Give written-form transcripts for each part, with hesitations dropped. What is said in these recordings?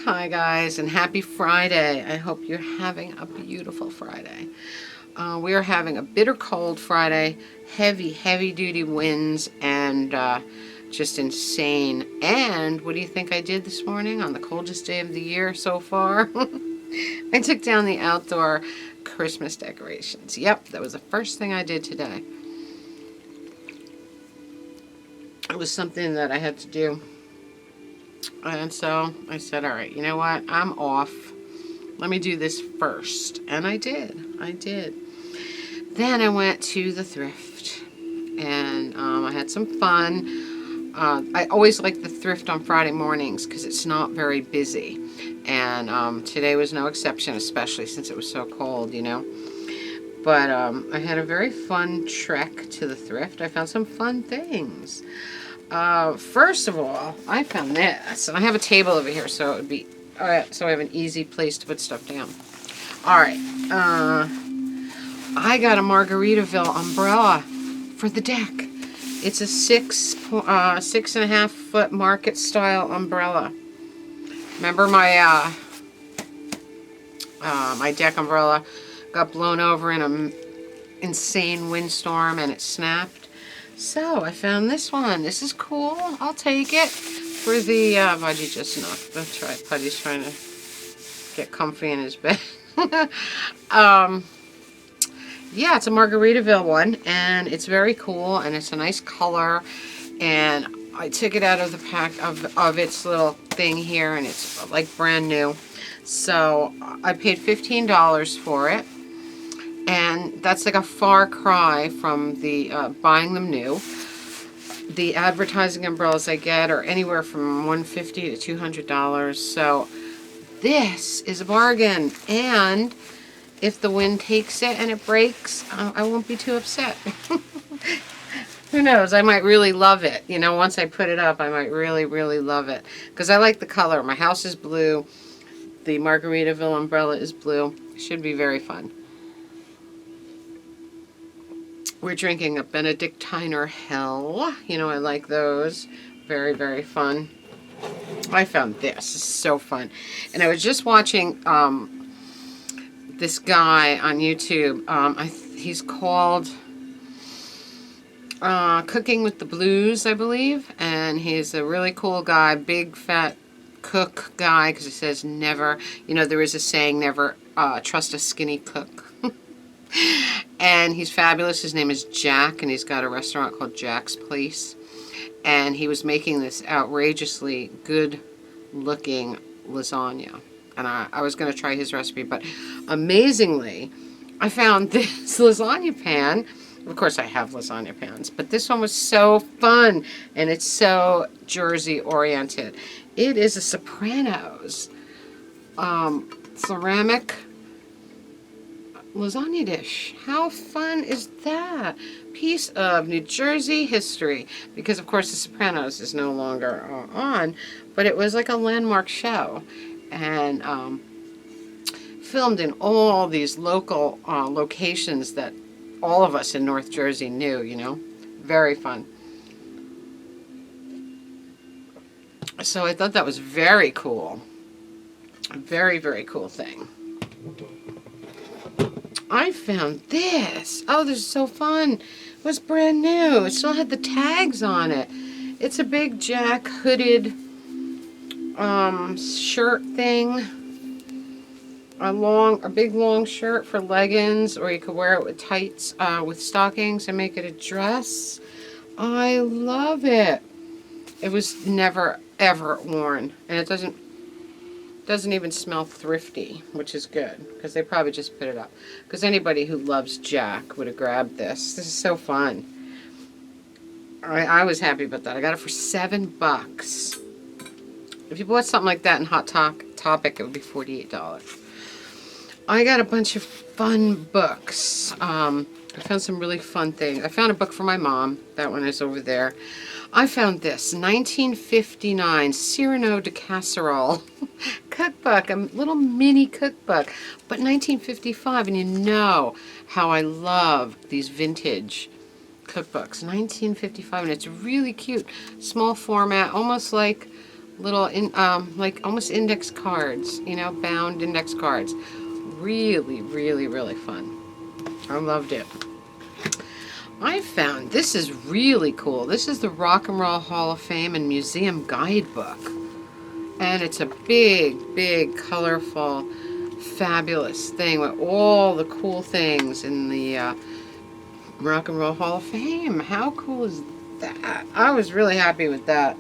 Hi guys, and happy Friday. I hope you're having a beautiful Friday. We are having a bitter cold Friday, heavy duty winds, and just insane. And what do you think I did this morning on the coldest day of the year so far? I took down the outdoor Christmas decorations. Yep, that was the first thing I did today. It was something that I had to do. And so I said, all right, you know what? I'm off. Let me do this first. And I did. Then I went to the thrift. And I had some fun. I always like the thrift on Friday mornings because it's not very busy. And today was no exception, especially since it was so cold, you know. But I had a very fun trek to the thrift. I found some fun things. First of all, I found this, and I have a table over here, so it would be, so I have an easy place to put stuff down. All right, I got a Margaritaville umbrella for the deck. It's a 6.5 foot market style umbrella. Remember my my deck umbrella got blown over in an insane windstorm and it snapped. So I found this one. This is cool. I'll take it for the Budgie just knocked. That's right. Puddy's trying to get comfy in his bed. Yeah, it's a Margaritaville one, and it's very cool, and it's a nice color. And I took it out of the pack of its little thing here, and it's like brand new. So I paid $15 for it. And that's like a far cry from the buying them new. The advertising umbrellas I get are anywhere from $150 to $200. So this is a bargain. And if the wind takes it and it breaks, I won't be too upset. Who knows? I might really love it. You know, once I put it up, I might really love it. Because I like the color. My house is blue. The Margaritaville umbrella is blue. Should be very fun. We're drinking a Benedictiner Hell. You know, I like those. Very fun. I found this. This is so fun. And I was just watching this guy on YouTube. He's called Cooking with the Blues, I believe. And he's a really cool guy. Big, fat cook guy. Because he says never, you know, there is a saying, never trust a skinny cook. And he's fabulous. His name is Jack, and he's got a restaurant called Jack's Place. And he was making this outrageously good-looking lasagna. And I was going to try his recipe, but amazingly, I found this lasagna pan. Of course, I have lasagna pans, but this one was so fun, and it's so Jersey-oriented. It is a Sopranos ceramic lasagna dish. How fun is that? Piece of New Jersey history. Because, of course, The Sopranos is no longer on, but it was like a landmark show. And filmed in all these local locations that all of us in North Jersey knew, you know. Very fun. So I thought that was very cool. A very cool thing. I found this. Oh, this is so fun. It was brand new. It still had the tags on it. It's a big Jack hooded shirt thing. A big long shirt for leggings, or you could wear it with tights, with stockings and make it a dress. I love it. It was never ever worn, and it doesn't even smell thrifty, which is good, because they probably just put it up. Because anybody who loves Jack would have grabbed this. This is so fun. I was happy about that. I got it for $7. If you bought something like that in Hot Topic, it would be $48. I got a bunch of fun books. I found some really fun things. I found a book for my mom. That one is over there. I found this 1959 Cyrano de Casserole cookbook, a little mini cookbook, but 1955, and you know how I love these vintage cookbooks. 1955, and it's really cute, small format, almost like little like almost index cards, you know, bound index cards. Really, really, really fun. I loved it. I found this is really cool. This is the Rock and Roll Hall of Fame and Museum Guidebook. And it's a big, big, colorful, fabulous thing with all the cool things in the Rock and Roll Hall of Fame. How cool is that? I was really happy with that.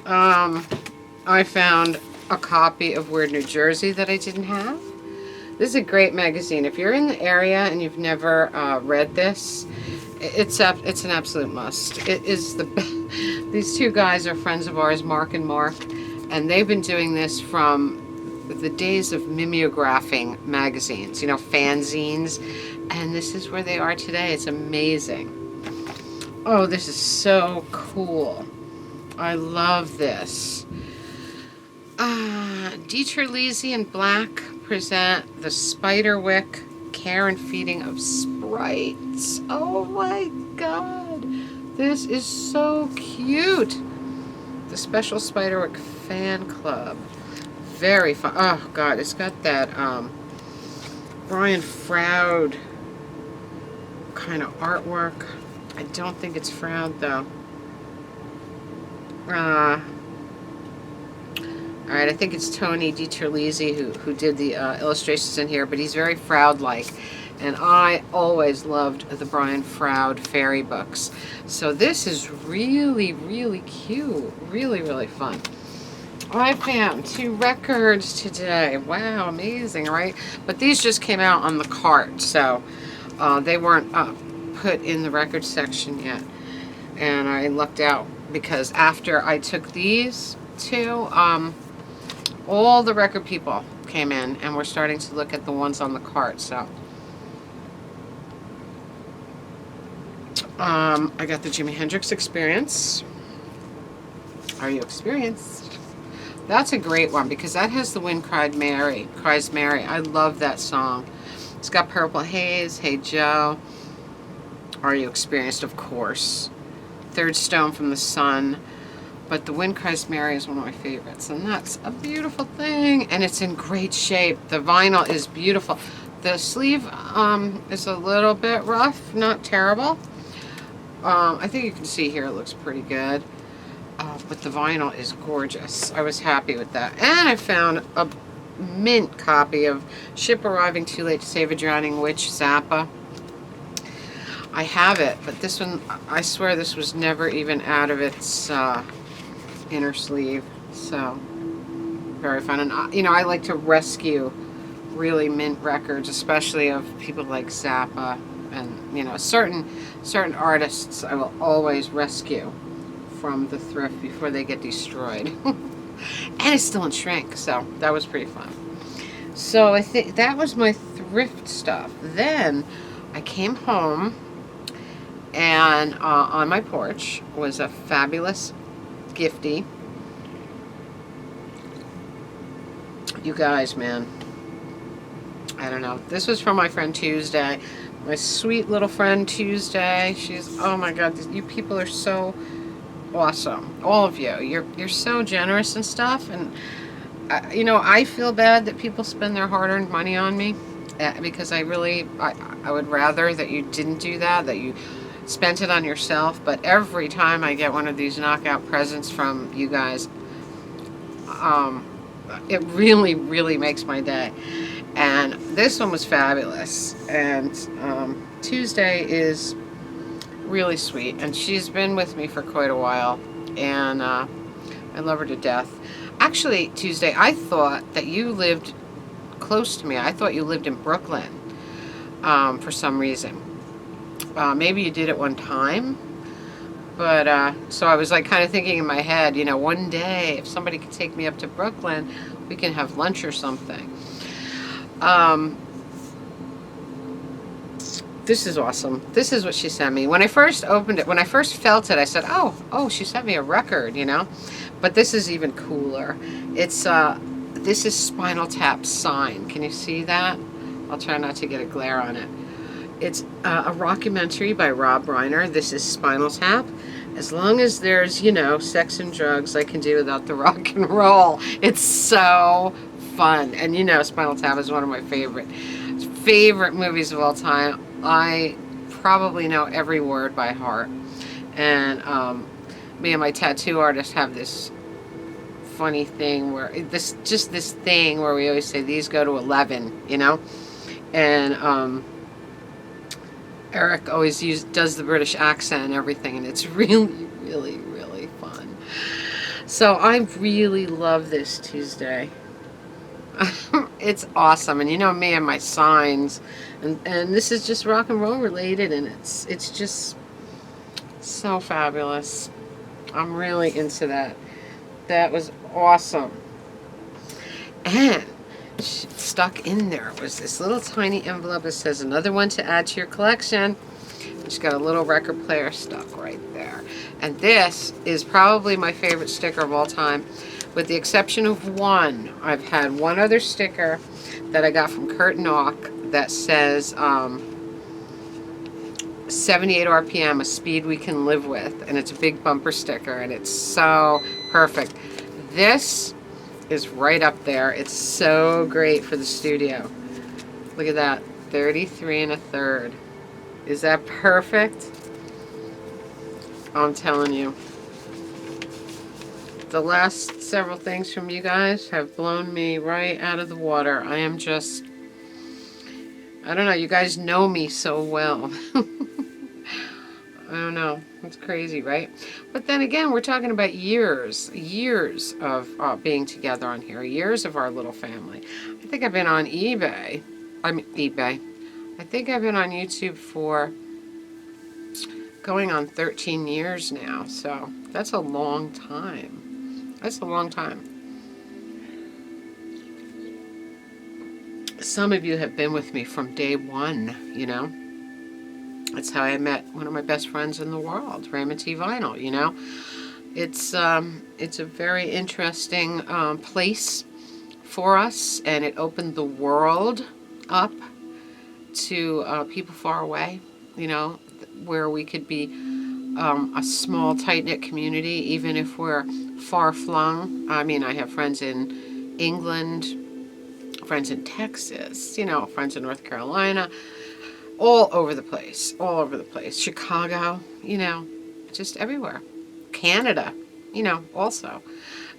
I found a copy of Weird New Jersey that I didn't have. This is a great magazine. If you're in the area and you've never read this, it's an absolute must. It is the these two guys are friends of ours, Mark and Mark, and they've been doing this from the days of mimeographing magazines, you know, fanzines, and this is where they are today. It's amazing. Oh, this is so cool. I love this. Dieter Lisi and Black present the Spiderwick Care and Feeding of Sprites. Oh my god. This is so cute. The Special Spiderwick Fan Club. Very fun. Oh god, it's got that Brian Froud kind of artwork. I don't think it's Froud though. Alright, I think it's Tony DiTerlizzi who did the illustrations in here, but he's very Froud-like. And I always loved the Brian Froud fairy books. So this is really, really cute. Really, really fun. I found 2 records today. Wow, amazing, right? But these just came out on the cart, so they weren't put in the record section yet. And I lucked out because after I took these 2, all the record people came in and we're starting to look at the ones on the cart. So I got the Jimi Hendrix Experience. Are you experienced? That's a great one because that has the Wind Cries Mary. I love that song. It's got Purple Haze, Hey Joe. Are You Experienced? Of course. Third Stone from the Sun. But the Wind Cries Mary is one of my favorites, and that's a beautiful thing, and it's in great shape. The vinyl is beautiful. The sleeve is a little bit rough, not terrible. I think you can see here it looks pretty good, but the vinyl is gorgeous. I was happy with that. And I found a mint copy of Ship Arriving Too Late to Save a Drowning Witch, Zappa. I have it, but this one, I swear this was never even out of its inner sleeve, so very fun. And you know, I like to rescue really mint records, especially of people like Zappa, and you know, certain artists I will always rescue from the thrift before they get destroyed. And it's still in shrink, so that was pretty fun. So I think that was my thrift stuff. Then I came home, and on my porch was a fabulous Gifty. You guys, man, I don't know. This was from my friend Tuesday, my sweet little friend Tuesday. She's, oh my god, you people are so awesome, all of you. You're so generous and stuff, and you know, I feel bad that people spend their hard-earned money on me because I would rather that you didn't do that, that you spent it on yourself. But every time I get one of these knockout presents from you guys, it really, really makes my day. And this one was fabulous. And Tuesday is really sweet, and she's been with me for quite a while, and I love her to death. Actually, Tuesday, I thought that you lived close to me. I thought you lived in Brooklyn for some reason. Maybe you did at one time, but so I was like kind of thinking in my head, you know, one day if somebody could take me up to Brooklyn, we can have lunch or something. This is awesome. This is what she sent me. When I first opened it, when I first felt it, I said, oh, she sent me a record, you know. But this is even cooler. It's this is Spinal Tap's Sign. Can you see that? I'll try not to get a glare on it. It's a rockumentary by Rob Reiner. This is Spinal Tap, As long as there's, sex and drugs, I can do without the rock and roll. It's so fun. And Spinal Tap is one of my favorite movies of all time. I probably know every word by heart. And me and my tattoo artist have this funny thing where this thing where we always say these go to 11, and Eric always does the British accent and everything, and it's really, really, really fun. So I really love this Tuesday. It's awesome, and me and my signs, and this is just rock and roll related, and it's just so fabulous. I'm really into that. That was awesome. And stuck in there was this little tiny envelope that says another one to add to your collection. It's got a little record player stuck right there. And this is probably my favorite sticker of all time, with the exception of one. I've had one other sticker that I got from Kurt Knock that says 78 RPM, a speed we can live with, and it's a big bumper sticker, and it's so perfect. This is right up there. It's so great for the studio. Look at that, 33 1/3. Is that perfect? I'm telling you. The last several things from you guys have blown me right out of the water. I am just, I don't know, you guys know me so well. I don't know. It's crazy, right? But then again, we're talking about years of being together on here, years of our little family. I think I've been on eBay. I think I've been on YouTube for going on 13 years now. So that's a long time. That's a long time. Some of you have been with me from day one, That's how I met one of my best friends in the world, Raymond T. Vinyl, It's a very interesting place for us, and it opened the world up to people far away, where we could be a small, tight-knit community, even if we're far-flung. I mean, I have friends in England, friends in Texas, friends in North Carolina, all over the place, Chicago, just everywhere. Canada, also.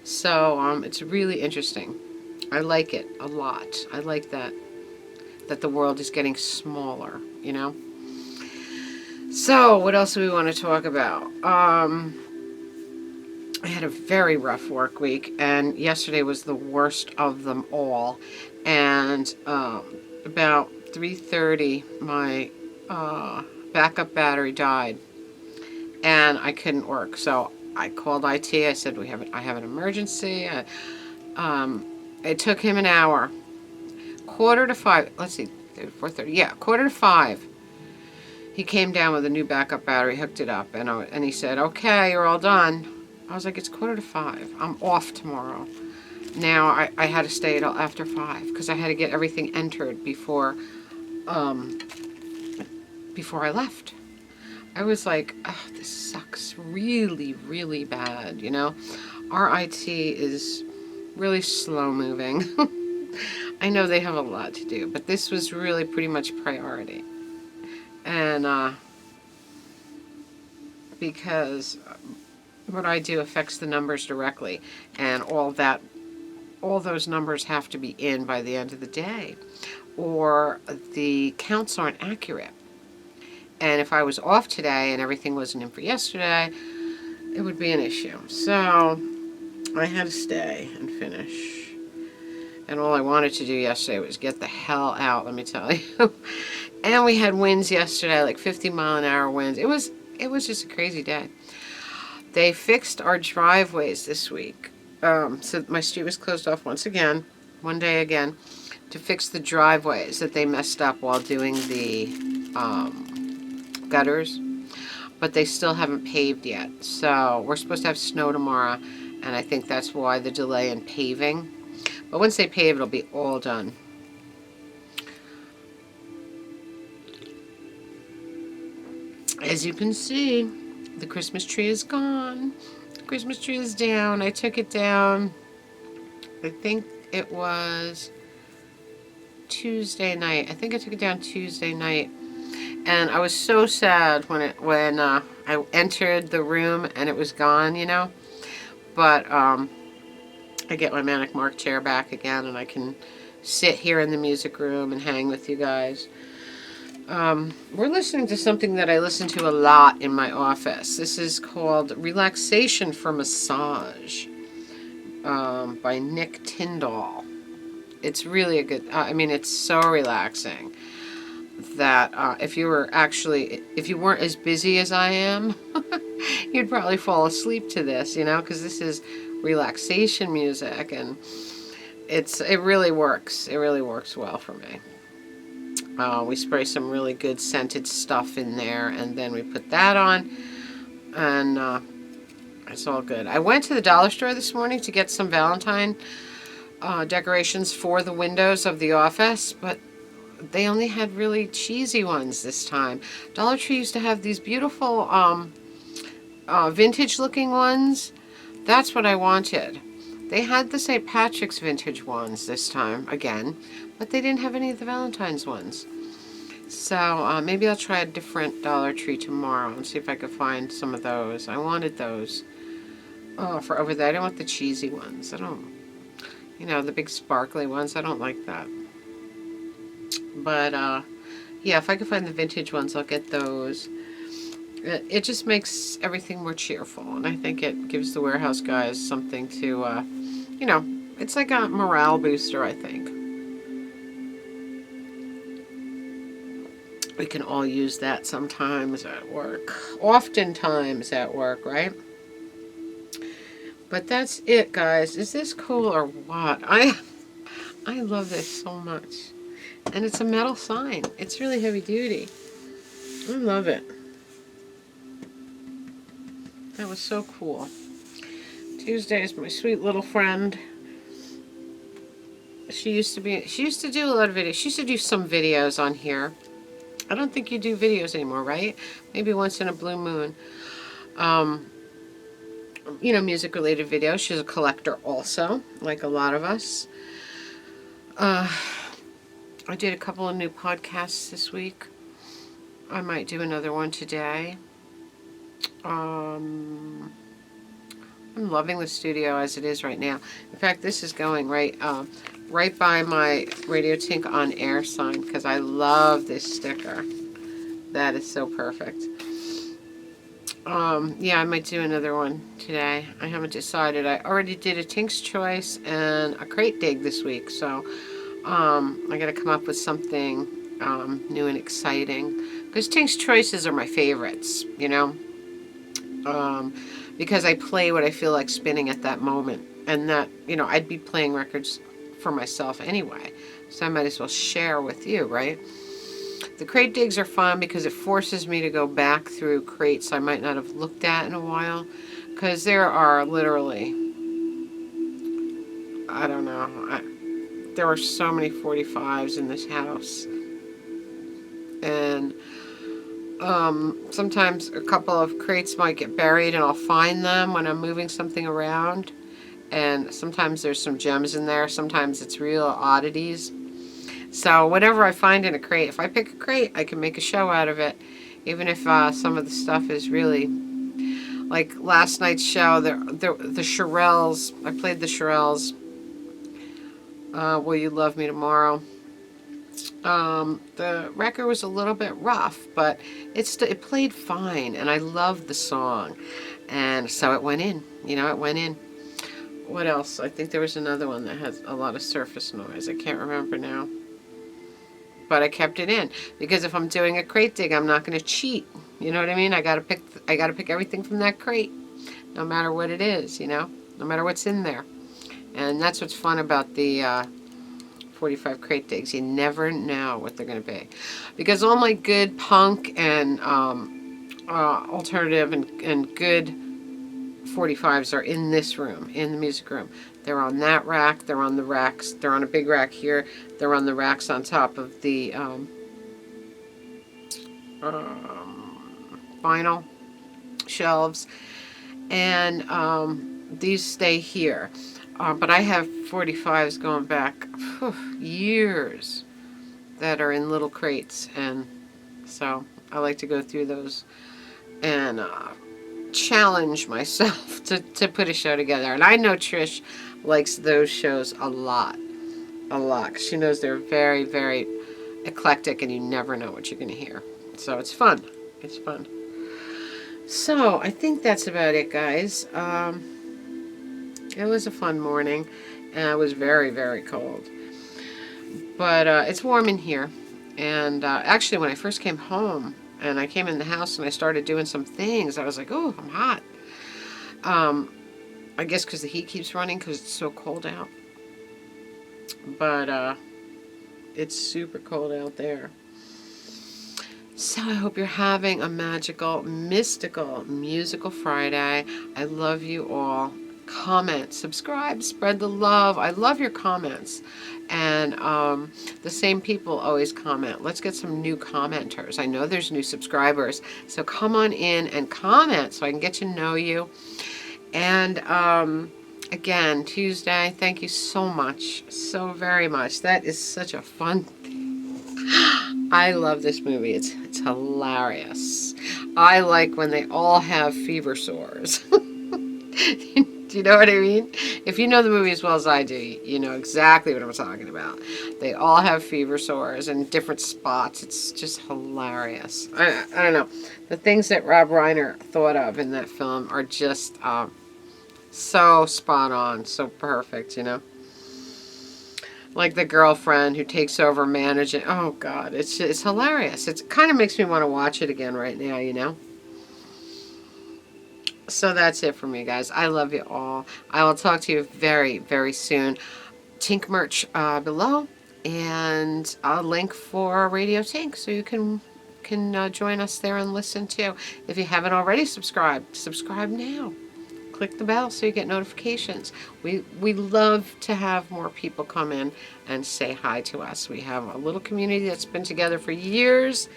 So it's really interesting. I like it a lot. I like that the world is getting smaller, So what else do we want to talk about? I had a very rough work week, and yesterday was the worst of them all. And about 3:30, my backup battery died, and I couldn't work. So I called IT. I said, I have an emergency. It took him an hour. 4:45. Let's see, 4:30. Yeah, 4:45. He came down with a new backup battery, hooked it up, and he said, "Okay, you're all done." I was like, "It's 4:45. I'm off tomorrow." Now I had to stay till after 5 because I had to get everything entered before I left. I was like, oh, this sucks really, really bad, Our IT is really slow moving. I know they have a lot to do, but this was really pretty much priority. And because what I do affects the numbers directly, and all those numbers have to be in by the end of the day, or the counts aren't accurate. And if I was off today and everything wasn't in for yesterday, it would be an issue. So I had to stay and finish. And all I wanted to do yesterday was get the hell out, let me tell you. And we had winds yesterday, like 50-mile-an-hour winds. It was just a crazy day. They fixed our driveways this week. So my street was closed off one day again, to fix the driveways that they messed up while doing the gutters. But they still haven't paved yet. So we're supposed to have snow tomorrow, and I think that's why the delay in paving. But once they pave, it'll be all done. As you can see, The Christmas tree is gone. The Christmas tree is down. I took it down, I think it was Tuesday night. I think I took it down Tuesday night. And I was so sad when I entered the room and it was gone, you know. But I get my Manic Mark chair back again, and I can sit here in the music room and hang with you guys. We're listening to something that I listen to a lot in my office. This is called Relaxation for Massage by Nick Tyndall. It's really a good, I mean, it's so relaxing that if you weren't as busy as I am, you'd probably fall asleep to this, you know, because this is relaxation music, and it really works. It really works well for me. We spray some really good scented stuff in there, and then we put that on, and it's all good. I went to the dollar store this morning to get some Valentine decorations for the windows of the office, but they only had really cheesy ones this time. Dollar Tree used to have these beautiful vintage looking ones. That's what I wanted. They had the St. Patrick's vintage ones this time again, but they didn't have any of the Valentine's ones. So maybe I'll try a different Dollar Tree tomorrow and see if I could find some of those. I wanted those for over there. I don't want the cheesy ones. I don't, you know, the big sparkly ones. I don't like that. But yeah, if I can find the vintage ones, I'll get those. It just makes everything more cheerful, and I think it gives the warehouse guys something to, you know, it's like a morale booster, I think. We can all use that sometimes at work. Oftentimes at work, right? But that's it, guys. Is this cool or what? I love this so much. And it's a metal sign. It's really heavy duty. I love it. That was so cool. Tuesday is my sweet little friend. She used to do a lot of videos. She used to do some videos on here. I don't think you do videos anymore, right? Maybe once in a blue moon. You know, music related videos. She's a collector also, like a lot of us. I did a couple of new podcasts this week. I might do another one today. I'm loving the studio as it is right now. In fact, this is going right by my Radio Tink on air sign because I love this sticker. That is so perfect. Yeah, I might do another one today. I haven't decided. I already did a Tink's Choice and a crate dig this week, so I gotta come up with something new and exciting. Because Tink's Choices are my favorites, you know? Because I play what I feel like spinning at that moment. And that, you know, I'd be playing records for myself anyway. So I might as well share with you, right? The crate digs are fun because it forces me to go back through crates I might not have looked at in a while. Because there are literally, I don't know, there are so many 45s in this house. And sometimes a couple of crates might get buried and I'll find them when I'm moving something around. And sometimes there's some gems in there. Sometimes it's real oddities. So whatever I find in a crate, if I pick a crate, I can make a show out of it. Even if some of the stuff is really, like last night's show, the Shirelles, I played the Shirelles, Will You Love Me Tomorrow. The record was a little bit rough, but it played fine, and I loved the song, and so it went in. You know, it went in. What else? I think there was another one that has a lot of surface noise. I can't remember now, but I kept it in because if I'm doing a crate dig, I'm not going to cheat. You know what I mean? I got to pick everything from that crate, no matter what it is. You know, no matter what's in there, and that's what's fun about the 45 crate digs. You never know what they're going to be. Because all my good punk and alternative and good 45s are in this room, in the music room. They're on that rack, they're on the racks, they're on a big rack here, they're on the racks on top of the vinyl bookshelves, and these stay here. But I have 45s going back years that are in little crates, and so I like to go through those and challenge myself to put a show together. And I know Trish likes those shows a lot, a lot. 'Cause she knows they're very, very eclectic, and you never know what you're going to hear. So it's fun. It's fun. So I think that's about it, guys. It was a fun morning, and it was very, very cold. But it's warm in here. And actually, when I first came home and I came in the house and I started doing some things, I was like, oh, I'm hot. I guess because the heat keeps running because it's so cold out. But it's super cold out there. So I hope you're having a magical, mystical, musical Friday. I love you all. Comment, subscribe, spread the love. I love your comments. And the same people always comment. Let's get some new commenters. I know there's new subscribers. So come on in and comment so I can get to know you. And again, Tuesday, thank you so much. So very much. That is such a fun thing. I love this movie. It's hilarious. I like when they all have fever sores. Do you know what I mean? If you know the movie as well as I do, you know exactly what I'm talking about. They all have fever sores in different spots. It's just hilarious. I don't know. The things that Rob Reiner thought of in that film are just so spot on, so perfect, you know? Like the girlfriend who takes over managing. Oh, God, it's hilarious. It kind of makes me want to watch it again right now, you know? So that's it for me, guys. I love you all. I will talk to you very, very soon. Tink merch below, and a link for Radio Tink, so you can join us there and listen too. If you haven't already subscribed, subscribe now. Click the bell so you get notifications. We love to have more people come in and say hi to us. We have a little community that's been together for years,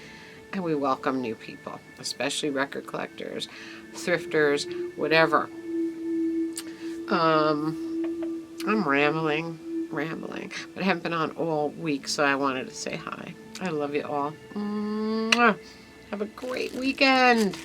and we welcome new people, especially record collectors, thrifters, whatever. I'm rambling, but I haven't been on all week, so I wanted to say hi. I love you all. Mwah. Have a great weekend.